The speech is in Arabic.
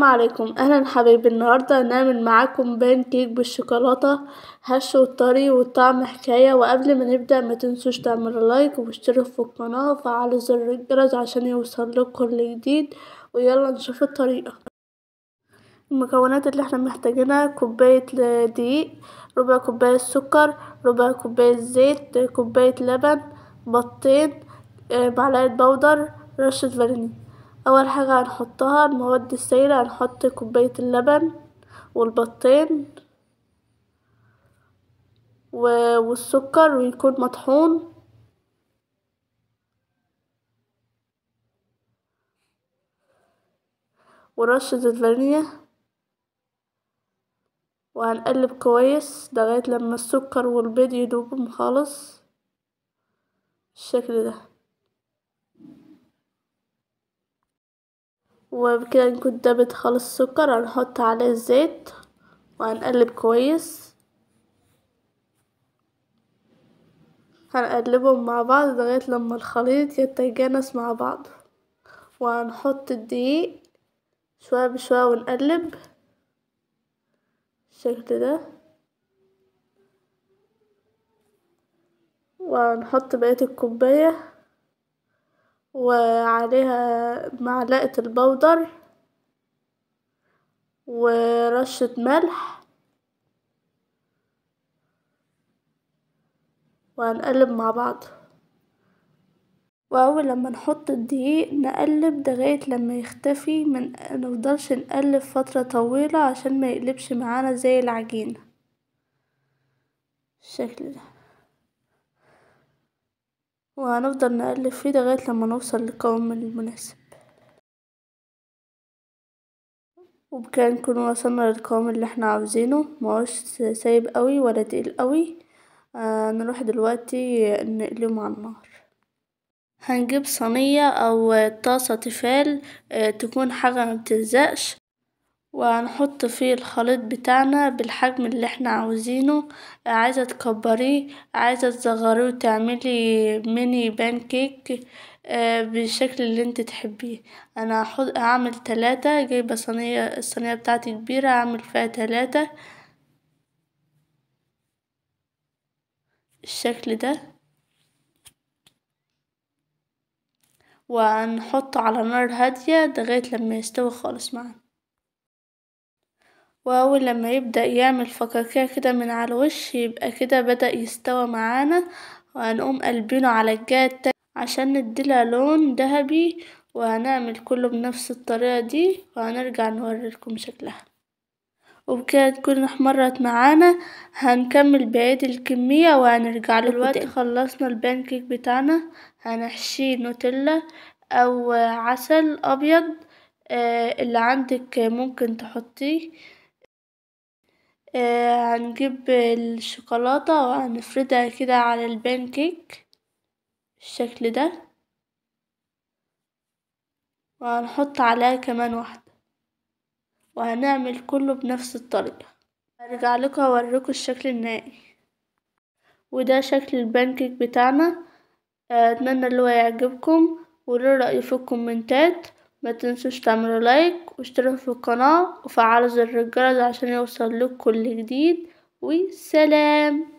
السلام عليكم. اهلا حبايبي، النهارده هنعمل معاكم بان كيك بالشوكولاته، هش وطري والطعم حكايه. وقبل ما نبدا ما تنسوش تعملوا لايك واشتركوا في القناه وفعلوا زر الجرس عشان يوصلكم كل جديد. ويلا نشوف الطريقه. المكونات اللي احنا محتاجينها: كوبايه دقيق، ربع كوبايه سكر، ربع كوبايه زيت، كوبايه لبن، بيضتين، معلقه بودر، رشه فانيليا. اول حاجه هنحطها المواد السائله، هنحط كوبايه اللبن والبيضتين والسكر ويكون مطحون، ورشه الفانيليا. وهنقلب كويس لغايه لما السكر والبيض يدوبوا خالص بالشكل ده. وبكده نكون دابت خالص السكر، هنحط عليه الزيت وهنقلب كويس. هنقلبهم مع بعض لغاية لما الخليط يتجانس مع بعض. وهنحط الدقيق شوية بشوية ونقلب بالشكل ده. وهنحط بقية الكوباية وعليها معلقة البودر ورشة ملح، وهنقلب مع بعض. واول لما نحط الدقيق نقلب لغايه لما يختفي، من نفضلش نقلب فتره طويله عشان ما يقلبش معانا زي العجينه بالشكل ده. وهنفضل نقلب فيه لغايه لما نوصل للقوام المناسب. وبكده نكون وصلنا للقوام اللي احنا عاوزينه، مهوش سايب قوي ولا تقيل قوي. نروح دلوقتي نقليه على النار. هنجيب صينية او طاسة تيفال، تكون حاجة ما بتلزقش، وهنحط فيه الخليط بتاعنا بالحجم اللي احنا عاوزينه. عايزة تكبريه، عايزة تصغريه وتعملي ميني بان كيك بالشكل اللي انت تحبيه. انا هعمل 3، جايبة صينية، الصينية بتاعتي كبيرة، هعمل فيها 3 الشكل ده. وهنحطه على نار هادية لغاية لما يستوي خالص معانا. واول لما يبدأ يعمل فقاقيع كده من على الوش، يبقى كده بدأ يستوى معانا. وهنقوم قلبينه على الجهة التانية عشان نديلها لون ذهبي. وهنعمل كله بنفس الطريقة دي وهنرجع نوريلكم شكلها. وبكده تكون احمرت معانا. هنكمل بقية الكمية وهنرجع لكم دلوقتي تاني. خلصنا البان كيك بتاعنا، هنحشيه نوتيلا او عسل ابيض، اللي عندك ممكن تحطيه. هنجيب الشوكولاتة وهنفردها كده على البان كيك بالشكل ده. وهنحط عليها كمان واحدة، وهنعمل كله بنفس الطريقة. هرجع لكم اوريكم الشكل النهائي. وده شكل البان كيك بتاعنا. اتمنى اللي هو يعجبكم، وقولوا رأيكم في الكومنتات. ما تنسوش تعملوا لايك واشتركوا في القناة وفعلوا زر الجرس عشان يوصل لكم كل جديد. وسلام.